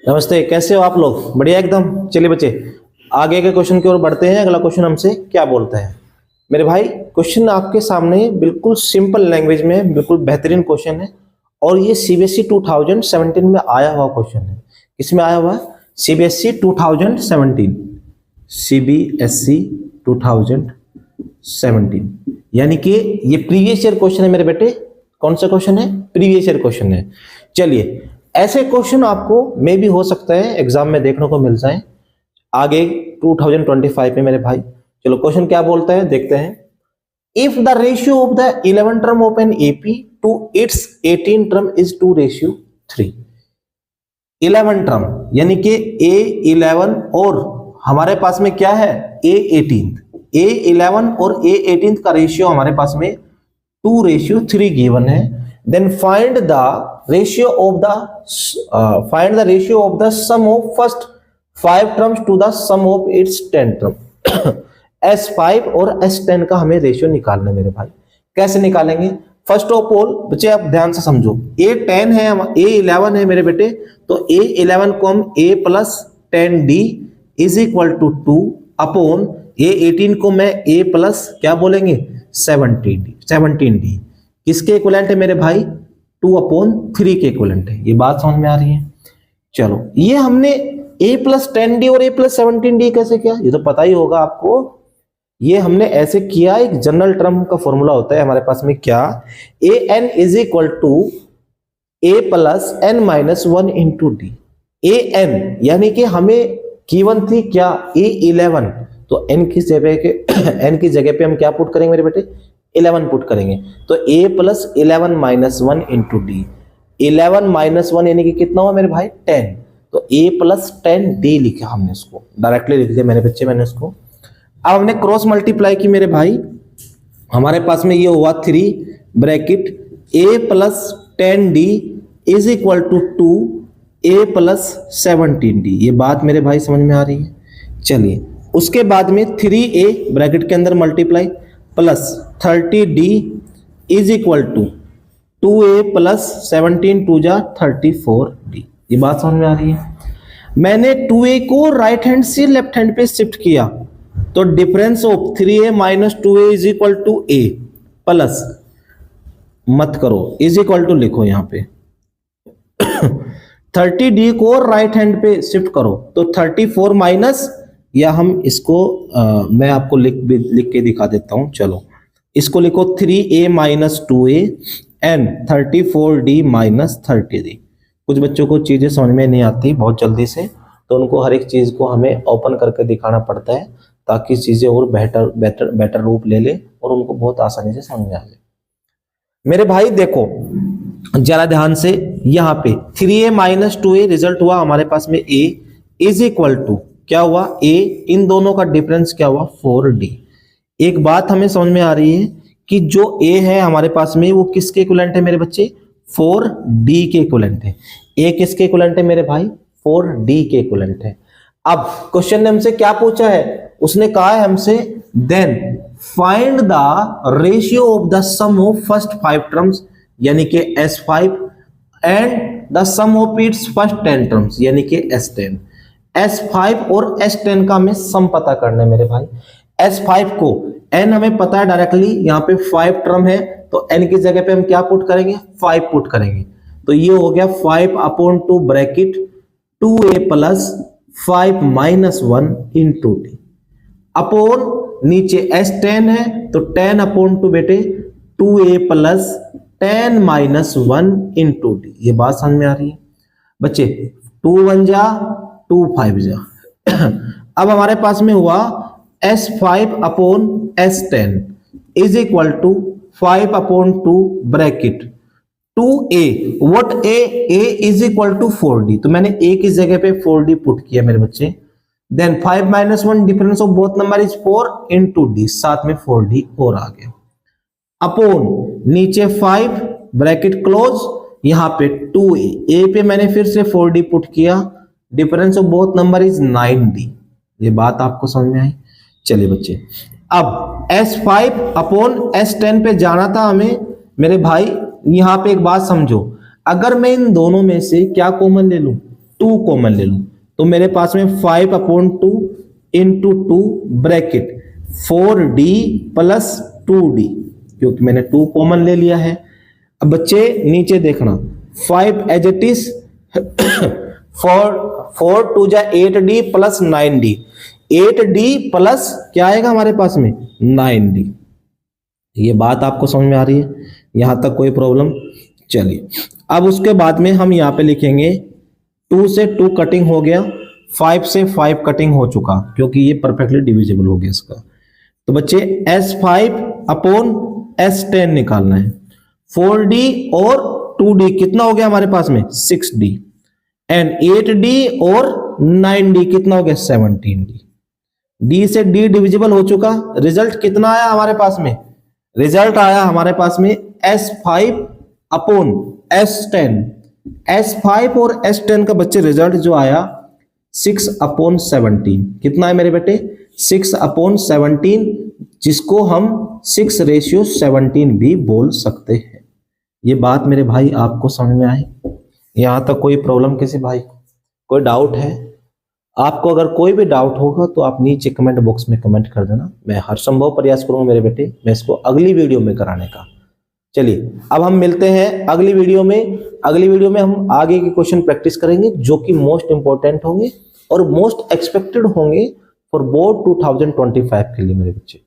नमस्ते, कैसे हो आप लोग? बढ़िया एकदम। चलिए बच्चे, आगे के क्वेश्चन की ओर बढ़ते हैं। अगला क्वेश्चन हमसे क्या बोलता है मेरे भाई? क्वेश्चन आपके सामने बिल्कुल सिंपल लैंग्वेज में, बिल्कुल बेहतरीन क्वेश्चन है और ये सीबीएसई 2017 में आया हुआ क्वेश्चन है। किसमें आया हुआ है? सीबीएसई 2017। सीबीएसई 2017 यानी कि ये प्रीवियस ईयर क्वेश्चन है मेरे बेटे। कौन सा क्वेश्चन है? प्रीवियस ईयर क्वेश्चन है। चलिए, ऐसे क्वेश्चन आपको मे भी हो सकता है एग्जाम में देखने को मिल जाए आगे 2025 में मेरे भाई। चलो क्वेश्चन क्या बोलता है देखते हैं। If the ratio of the 11 term of an AP to its 18 term is 2:3। 11 term यानी कि A11 और हमारे पास में क्या है? A11 और A18 का रेशियो हमारे पास में 2:3 गिवन है। Then find the ratio of the sum of first 5 terms to the sum of its 10 term। S5 और S10 का हमें रेशियो निकालना है मेरे भाई। कैसे निकालेंगे? फर्स्ट ऑफ ऑल बच्चे आप ध्यान से समझो। A10 है, A11 है मेरे बेटे, तो A11 को हम A plus 10D is equal to 2 upon A18 को मैं A प्लस क्या बोलेंगे? 17D। किसके इक्विवेलेंट है मेरे भाई? 2/3 के इक्विवेलेंट है। ये बात समझ में आ रही है? चलो, ये हमने A प्लस 10D और A प्लस 17D कैसे किया? ये तो पता ही होगा आपको। ये हमने ऐसे किया, एक जनरल टर्म का फॉर्मूला होता है हमारे पास में क्या? AN is equal to A plus N minus 1 into D। AN यानी कि हमें गिवन थी क्या? A11, तो N की जगह पे हम क्या पुट करेंगे मेरे बेटे? 11 पुट करेंगे। तो A plus 11 minus 1 into D. 11 minus 1 यानी कि कितना हुआ मेरे भाई? 10। तो A प्लस 10D लिखा हमने, इसको डायरेक्टली लिख दिया मेरे बच्चे मैंने इसको। अब हमने क्रॉस मल्टीप्लाई की मेरे भाई। हमारे पास में ये हुआ 3 bracket A plus 10D is equal to 2A plus 17D। ये बात मेरे भाई समझ में आ रही है? चलिए, उसके बाद में 3A ब्रैकेट के अंदर multiply plus 30D is equal to 2A plus 17 2 जा 34D। ये बात समझ में आ रही है? मैंने 2A को राइट हैंड से लेफ्ट हैंड पे शिफ्ट किया, तो difference of 3A minus 2A is equal to A plus, मत करो, इज इक्वल टू लिखो यहां पे 30D को राइट हैंड पे शिफ्ट करो, तो 34 माइनस, या हम इसको मैं आपको लिख के दिखा देता हूं। चलो, इसको लिखो 3A minus 2A and 34D minus 30D। कुछ बच्चों को चीजें समझ में नहीं आती बहुत जल्दी से, तो उनको हर एक चीज को हमें ओपन करके दिखाना पड़ता है ताकि चीजें और बेटर रूप ले ले और उनको बहुत आसानी से समझ में आ जाए। मेरे भाई देखो जरा ध्यान से, यहाँ पे 3A माइनस 2A रिजल्ट हुआ हमारे पास में A इज इक्वल टू क्या हुआ? A, इन दोनों का डिफरेंस क्या हुआ? 4D। एक बात हमें समझ में आ रही है कि जो A है हमारे पास में वो किसके इक्विवेलेंट है मेरे बच्चे? 4D के इक्विवेलेंट है। A किसके इक्विवेलेंट है मेरे भाई? 4D के इक्विवेलेंट है। अब क्वेश्चन ने हमसे क्या पूछा है? उसने कहा है हमसे then find the ratio of the sum of first 5 terms यानी कि S5 and the sum of its first 10 terms यानी कि S10। S5 और S10 का हमें सम पता करना है मेरे भाई। S5 को N हमें पता है डायरेक्टली, यहाँ पे 5 टर्म है, तो N की जगह पे हम क्या पुट करेंगे? 5 पुट करेंगे। तो ये हो गया 5/2 bracket 2A plus 5 minus 1 into D upon नीचे S10 है, तो 10/2 बेटे 2A plus 10 minus 1 into D। ये बात समझ में आ रही है बच्चे? 2 1 जा 2 5 जा। अब हमारे पास में हुआ S5 upon S10 is equal to 5/2 bracket 2A what A is equal to 4D। तो मैंने A की जगह पे 4D पुट किया मेरे बच्चे। Then 5 minus 1 difference of both number is 4 into D, साथ में 4D और आ गया अपॉन नीचे 5 ब्रैकेट क्लोज, यहां पे 2A, A पे मैंने फिर से 4D पुट किया, difference of both number is 9D। ये बात आपको समझ में आई? चलिए बच्चे, अब S5 अपॉन S10 पे जाना था हमें मेरे भाई। यहां पे एक बात समझो, अगर मैं इन दोनों में से क्या कॉमन ले लूं? 2 कॉमन ले लूं तो मेरे पास में 5/2 into 2 bracket 4d plus 2d, क्योंकि मैंने 2 कॉमन ले लिया है। अब बच्चे नीचे देखना, 5 एज इट इज 4 2 जा 8d plus 9d, 8d plus क्या आएगा हमारे पास में 9d। ये बात आपको समझ में आ रही है, यहां तक कोई प्रॉब्लम? चलिए अब उसके बाद में हम यहाँ पे लिखेंगे 2 से 2 कटिंग हो गया, 5 से 5 कटिंग हो चुका, क्योंकि ये परफेक्टली डिविजिबल हो गया इसका। तो बच्चे S5 अपॉन S10 निकालना है। 4d और 2d कितना हो गया हमारे पास में 6d, एंड 8d और 9d कितना हो गया 17d। d से d डिविजिबल हो चुका, रिजल्ट कितना आया हमारे पास में? रिजल्ट आया हमारे पास में S5 अपॉन S10। S5 और S10 का बच्चे रिजल्ट जो आया 6/17। कितना है मेरे बेटे? 6/17, जिसको हम 6:17 भी बोल सकते हैं। ये बात मेरे भाई आपको समझ में आई? यहां तक कोई प्रॉब्लम किसी भाई को? कोई डाउट है? आपको अगर कोई भी डाउट होगा तो आप नीचे कमेंट बॉक्स में कमेंट कर देना, मैं हर संभव प्रयास करूंगा मेरे बेटे मैं इसको अगली वीडियो में कराने का। चलिए अब हम मिलते हैं अगली वीडियो में। अगली वीडियो में हम आगे के क्वेश्चन प्रैक्टिस करेंगे जो कि मोस्ट इंपॉर्टेंट होंगे और मोस्ट एक्सपेक्टेड होंगे फॉर बोर्ड 2025 के लिए मेरे बच्चे।